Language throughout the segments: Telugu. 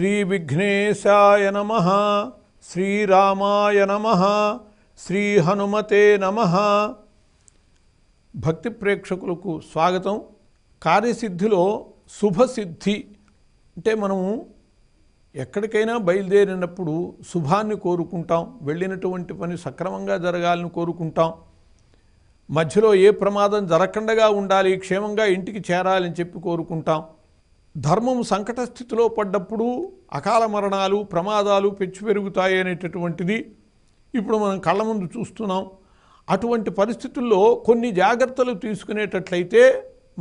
శ్రీ విఘ్నేశాయ నమః, శ్రీరామాయ నమః, శ్రీ హనుమతే నమః. భక్తి ప్రేక్షకులకు స్వాగతం. కార్యసిద్ధిలో శుభసిద్ధి అంటే మనము ఎక్కడికైనా బయలుదేరినప్పుడు శుభాన్ని కోరుకుంటాం, వెళ్ళినటువంటి పని సక్రమంగా జరగాలని కోరుకుంటాం, మధ్యలో ఏ ప్రమాదం జరగకుండా ఉండాలి, క్షేమంగా ఇంటికి చేరాలని చెప్పి కోరుకుంటాం. ధర్మం సంకట స్థితిలో పడ్డప్పుడు అకాల మరణాలు, ప్రమాదాలు పెచ్చు పెరుగుతాయి అనేటటువంటిది ఇప్పుడు మనం కళ్ళ ముందు చూస్తున్నాం. అటువంటి పరిస్థితుల్లో కొన్ని జాగ్రత్తలు తీసుకునేటట్లయితే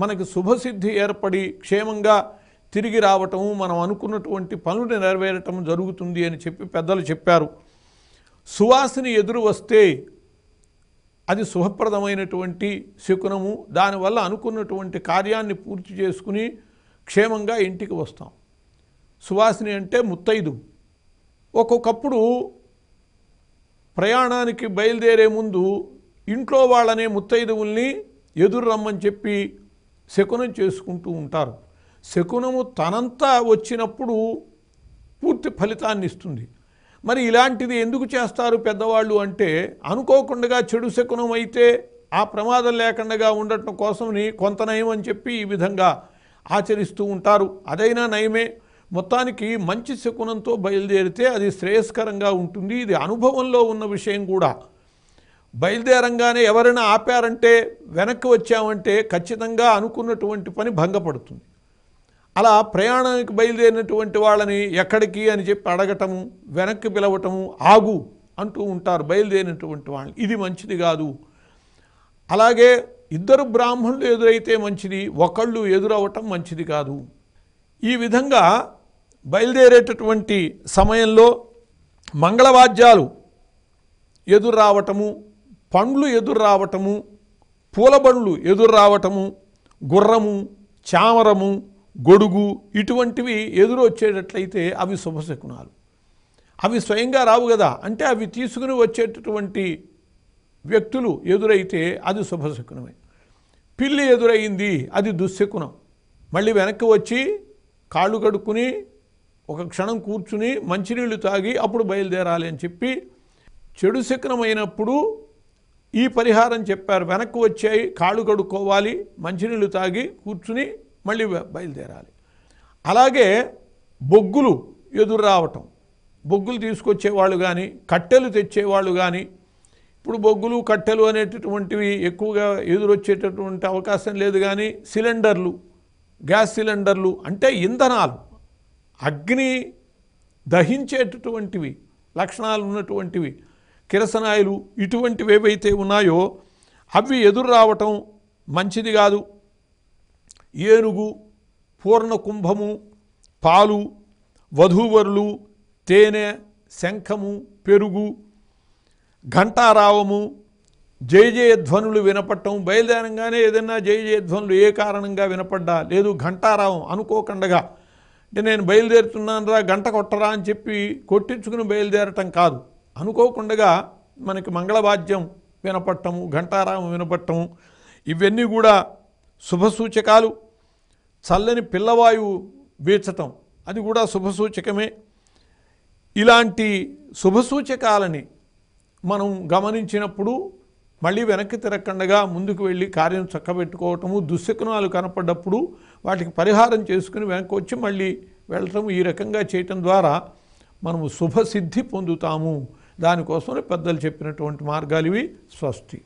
మనకి శుభసిద్ధి ఏర్పడి క్షేమంగా తిరిగి రావటం, మనం అనుకున్నటువంటి పనులు నెరవేరటం జరుగుతుంది అని చెప్పి పెద్దలు చెప్పారు. సువాసిని ఎదురు వస్తే అది శుభప్రదమైనటువంటి శకునము. దానివల్ల అనుకున్నటువంటి కార్యాన్ని పూర్తి చేసుకుని క్షేమంగా ఇంటికి వస్తాం. సువాసిని అంటే ముత్తైదు. ఒక్కొక్కప్పుడు ప్రయాణానికి బయలుదేరే ముందు ఇంట్లో వాళ్ళనే ముత్తైదువుల్ని ఎదురు రమ్మని చెప్పి శకునం చేసుకుంటూ ఉంటారు. శకునము తనంతా వచ్చినప్పుడు పూర్తి ఫలితాన్ని ఇస్తుంది. మరి ఇలాంటిది ఎందుకు చేస్తారు పెద్దవాళ్ళు అంటే, అనుకోకుండా చెడు శకునం అయితే ఆ ప్రమాదం లేకుండా ఉండటం కోసమని కొంత నయం అని చెప్పి ఈ విధంగా ఆచరిస్తూ ఉంటారు. అదైనా నయమే. మొత్తానికి మంచి శకునంతో బయలుదేరితే అది శ్రేయస్కరంగా ఉంటుంది. ఇది అనుభవంలో ఉన్న విషయం కూడా. బయలుదేరంగానే ఎవరైనా ఆపారంటే, వెనక్కి వచ్చామంటే ఖచ్చితంగా అనుకున్నటువంటి పని భంగపడుతుంది. అలా ప్రయాణానికి బయలుదేరినటువంటి వాళ్ళని ఎక్కడికి అని చెప్పి అడగటము, వెనక్కి పిలవటము, ఆగు అంటూ ఉంటారు బయలుదేరినటువంటి వాళ్ళని. ఇది మంచిది కాదు. అలాగే ఇద్దరు బ్రాహ్మణులు ఎదురైతే మంచిది, ఒకళ్ళు ఎదురవటం మంచిది కాదు. ఈ విధంగా బయలుదేరేటటువంటి సమయంలో మంగళవాద్యాలు ఎదురు రావటము, పండ్లు ఎదురు రావటము, పూలబండ్లు ఎదురు రావటము, గుర్రము, చామరము, గొడుగు ఇటువంటివి ఎదురు వచ్చేటట్లయితే అవి శుభశకునాలు. అవి స్వయంగా రావు కదా, అంటే అవి తీసుకుని వచ్చేటటువంటి వ్యక్తులు ఎదురైతే అది శుభశకునమే. పిల్లి ఎదురైంది, అది దుశ్శకునం. మళ్ళీ వెనక్కి వచ్చి కాళ్ళు కడుక్కుని ఒక క్షణం కూర్చుని మంచినీళ్ళు తాగి అప్పుడు బయలుదేరాలి అని చెప్పి చెడు శకునమైనప్పుడు ఈ పరిహారం చెప్పారు. వెనక్కి వచ్చాయి, కాళ్ళు కడుక్కోవాలి, మంచినీళ్ళు తాగి కూర్చుని మళ్ళీ బయలుదేరాలి. అలాగే బొగ్గులు ఎదురు రావటం, బొగ్గులు తీసుకొచ్చేవాళ్ళు కానీ, కట్టెలు తెచ్చేవాళ్ళు కానీ. ఇప్పుడు బొగ్గులు, కట్టెలు అనేటటువంటివి ఎక్కువగా ఎదురొచ్చేటటువంటి అవకాశం లేదు. కానీ సిలిండర్లు, గ్యాస్ సిలిండర్లు అంటే ఇంధనాలు, అగ్ని దహించేటటువంటివి లక్షణాలు ఉన్నటువంటివి, కిరసనాయిలు ఇటువంటివి ఏవైతే ఉన్నాయో అవి ఎదురు రావటం మంచిది కాదు. ఏనుగు, పూర్ణ కుంభము, పాలు, వధూవరులు, తేనె, శంఖము, పెరుగు, ఘంటారావము, జయజయధ్వనులు వినపడటం. బయలుదేరంగానే ఏదైనా జయజయధ్వనులు ఏ కారణంగా వినపడ్డా, లేదు ఘంటారావం అనుకోకుండా అంటే నేను బయలుదేరుతున్నాను రా గంట కొట్టరా అని చెప్పి కొట్టించుకుని బయలుదేరటం కాదు. అనుకోకుండా మనకి మంగళవాద్యం వినపడటము, ఘంటారావం వినపడటము ఇవన్నీ కూడా శుభసూచకాలు. చల్లని పిల్లవాయువు వీచటం అది కూడా శుభసూచకమే. ఇలాంటి శుభసూచకాలని మనం గమనించినప్పుడు మళ్ళీ వెనక్కి తిరగకుండా ముందుకు వెళ్ళి కార్యం చక్కబెట్టుకోవటము, దుశ్శకునాలు కనపడ్డప్పుడు వాటికి పరిహారం చేసుకుని వెనక్కి వచ్చి మళ్ళీ వెళ్ళటం, ఈ రకంగా చేయటం ద్వారా మనము శుభసిద్ధి పొందుతాము. దానికోసమే పెద్దలు చెప్పినటువంటి మార్గాలు ఇవి. స్వస్తి.